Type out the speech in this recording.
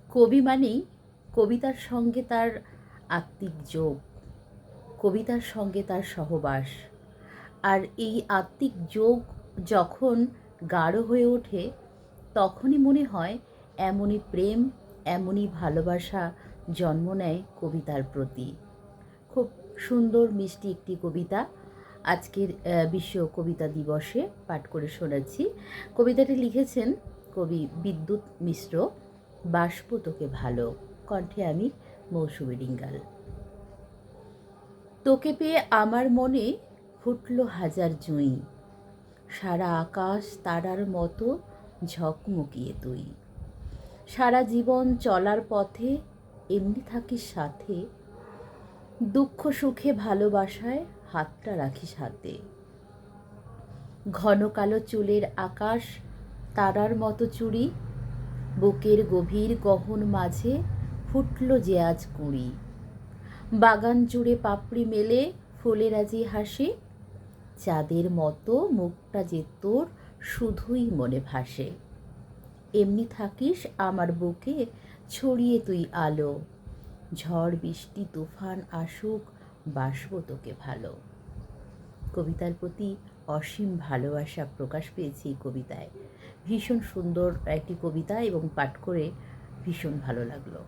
কবি মানেই কবিতার সঙ্গে তার আত্মিক যোগ, কবিতার সঙ্গে তার সহবাস। আর এই আত্মিক যোগ যখন গাঢ় হয়ে ওঠে, তখনই মনে হয় এমনই প্রেম, এমনই ভালোবাসা জন্ম নেয় কবিতার প্রতি। খুব সুন্দর মিষ্টি একটি কবিতা আজকের বিশ্ব কবিতা দিবসে পাঠ করে শোনাচ্ছি। কবিতাটি লিখেছেন কবি বিদ্যুৎ মিশ্র। বাসবো তোকে ভালো, কণ্ঠে আমি মৌসুমী ডিঙ্গাল। তোকে পেয়ে আমার মনে ফুটলো হাজার জুঁই, সারা আকাশ তারার মতো ঝকমকিয়ে তুই। সারা জীবন চলার পথে এমনি থাকিস সাথে, দুঃখ সুখে ভালোবাসায় হাতটা রাখিস হাতে। ঘন কালো চুলের আকাশ তারার মতো চুড়ি, বুকের গভীর গহন মাঝে ফুটল যে আজ কুঁড়ি। বাগান জুড়ে পাপড়ি মেলে ফুলের আজি হাসি, চাঁদের মতো মুখটা যে তোর শুধুই মনে ভাসে। এমনি থাকিস আমার বুকে ছড়িয়ে তুই আলো, ঝড় বৃষ্টি তুফান আসুক বাসবো তোকে ভালো। কবিতার প্রতি অসীম ভালোবাসা প্রকাশ পেয়েছে এই কবিতায়। ভীষণ সুন্দর একটি কবিতা এবং পাঠ করে ভীষণ ভালো লাগলো।